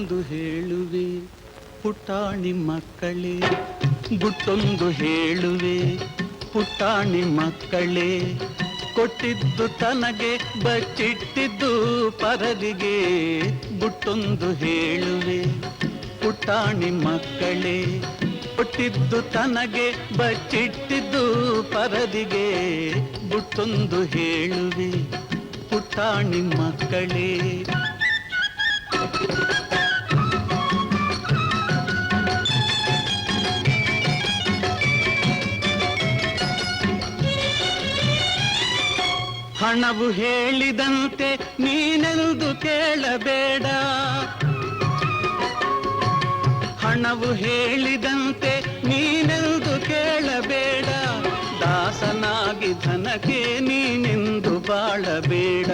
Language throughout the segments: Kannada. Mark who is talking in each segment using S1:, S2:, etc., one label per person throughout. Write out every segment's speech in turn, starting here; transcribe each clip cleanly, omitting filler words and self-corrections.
S1: ಗುಟ್ಟೊಂದು ಹೇಳುವೆ ಪುಟಾಣಿ ಮಕ್ಕಳೇ, ಗುಟ್ಟೊಂದು ಹೇಳುವೆ ಪುಟಾಣಿ ಮಕ್ಕಳೇ, ಕೊಟ್ಟಿದ್ದು ತನಗೆ ಬಚ್ಚಿಟ್ಟಿದ್ದು ಪರದಿಗೆ. ಗುಟ್ಟೊಂದು ಹೇಳುವೆ ಪುಟಾಣಿ ಮಕ್ಕಳೇ, ಕೊಟ್ಟಿದ್ದು ತನಗೆ ಬಚ್ಚಿಟ್ಟಿದ್ದು ಪರದಿಗೆ. ಗುಟ್ಟೊಂದು ಹೇಳುವೆ ಪುಟಾಣಿ ಮಕ್ಕಳೇ. ಹಣವು ಹೇಳಿದಂತೆ ನೀನೆಂದು ಕೇಳಬೇಡ, ಹಣವು ಹೇಳಿದಂತೆ ನೀನೆಂದು ಕೇಳಬೇಡ. ದಾಸನಾಗಿ ಧನಕ್ಕೆ ನೀನೆಂದು ಬಾಳಬೇಡ,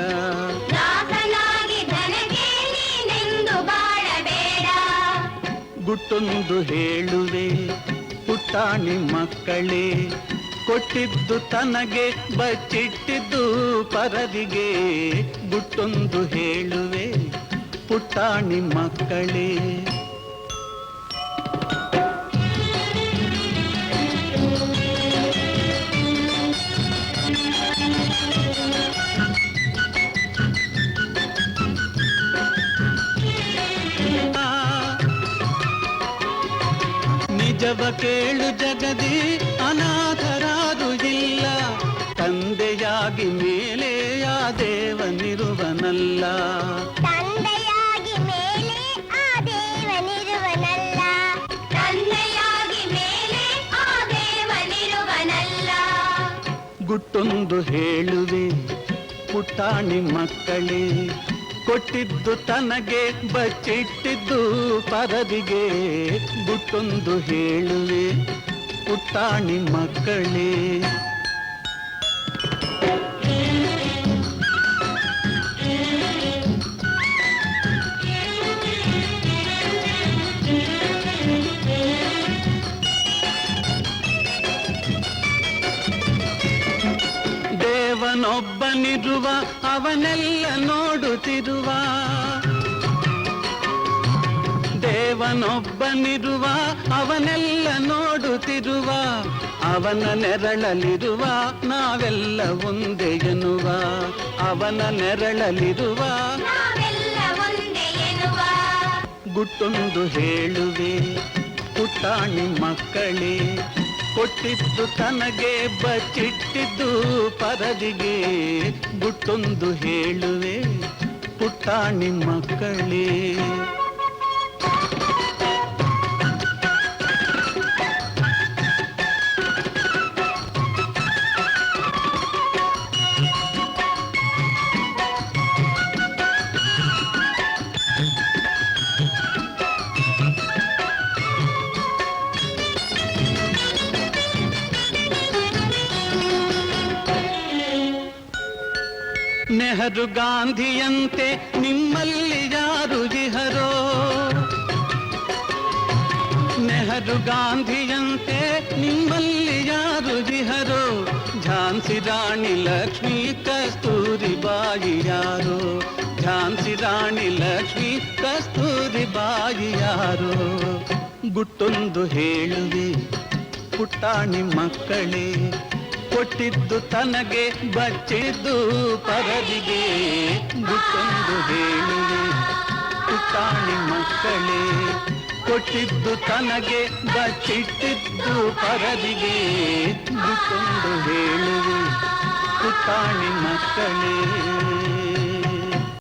S2: ದಾಸನಾಗಿ ಧನಕ್ಕೆ ನೀನೆಂದು ಬಾಳಬೇಡ.
S1: ಗುಟ್ಟೊಂದು ಹೇಳುವೆ ಪುಟಾಣಿ ಮಕ್ಕಳೇ, ಕೊಟ್ಟಿದ್ದು ತನಗೆ ಬಚ್ಚಿಟ್ಟಿದ್ದು ಪರದಿಗೆ. ಗುಟ್ಟೊಂದು ಹೇಳುವೆ ಪುಟಾಣಿ ಮಕ್ಕಳೇ. ನಿಜವ ಕೇಳು ಜಗದಿ ಅನಾಥರಾರು ಇಲ್ಲ, ತಂದೆಯಾಗಿ ಮೇಲೆ ಆ ದೇವನಿರುವನಲ್ಲ,
S2: ತಂದೆಯಾಗಿ ಮೇಲೆ ಆ ದೇವನಿರುವನಲ್ಲ, ತಂದೆಯಾಗಿ ಮೇಲೆ ಆ ದೇವನಿರುವನಲ್ಲ.
S1: ಗುಟ್ಟೊಂದು ಹೇಳುವೆ ಪುಟಾಣಿ ಮಕ್ಕಳೇ, ಕೊಟ್ಟಿದ್ದು ತನಗೆ ಬಚ್ಚಿಟ್ಟಿದ್ದು ಪರದಿಗೆ. ಗುಟ್ಟೊಂದು ಹೇಳುವೆ ಪುಟಾಣಿ ಮಕ್ಕಳೇ. ದೇವನೊಬ್ಬನಿರುವ ಅವನೆಲ್ಲ ನೋಡುತ್ತಿರುವ, ದೇವನೊಬ್ಬನಿರುವ ಅವನೆಲ್ಲ ನೋಡುತ್ತಿರುವ, ಅವನ ನೆರಳಲಿರುವ ನಾವೆಲ್ಲ ಒಂದೇ ಎನ್ನುವ, ಅವನ ನೆರಳಲಿರುವ
S2: ನಾವೆಲ್ಲ ಒಂದೇ ಎನ್ನುವ.
S1: ಗುಟ್ಟೊಂದು ಹೇಳುವೆ ಪುಟಾಣಿ ಮಕ್ಕಳೇ, ಕೊಟ್ಟಿದ್ದು ತನಗೆ ಬಚ್ಚಿಟ್ಟಿದ್ದು ಪರದಿಗೆ. ಗುಟ್ಟೊಂದು ಹೇಳುವೆ ಪುಟಾಣಿ ಮಕ್ಕಳೇ. ನೆಹರು ಗಾಂಧಿಯಂತೆ ನಿಮ್ಮಲ್ಲಿ ಯಾರು ಇಹರೋ, ನೆಹರು ಗಾಂಧಿಯಂತೆ ನಿಮ್ಮಲ್ಲಿ ಯಾರು ಇಹರೋ. ಝಾನ್ಸಿ ರಾಣಿ ಲಕ್ಷ್ಮೀ ಕಸ್ತೂರಿ ಬಾಯಿ ಯಾರೋ, ಝಾನ್ಸಿ ರಾಣಿ ಲಕ್ಷ್ಮೀ ಕಸ್ತೂರಿ ಬಾಯಿ ಯಾರೋ. ಗುಟ್ಟೊಂದು ಹೇಳುವೆ ಪುಟಾಣಿ ಮಕ್ಕಳೇ, ಕೊಟ್ಟಿದ್ದು ತನಗೆ ಬಚ್ಚಿದ್ದು ಪರದಿಗೆ. ಗುಟ್ಟೊಂದು ಹೇಳುವೆ ಪುಟಾಣಿ ಮಕ್ಕಳೇ, ಕೊಟ್ಟಿದ್ದು ತನಗೆ ಬಚ್ಚಿಟ್ಟಿದ್ದು ಪರದಿಗೆ. ಗುಟ್ಟೊಂದು ಹೇಳುವೆ ಪುಟಾಣಿ ಮಕ್ಕಳೇ.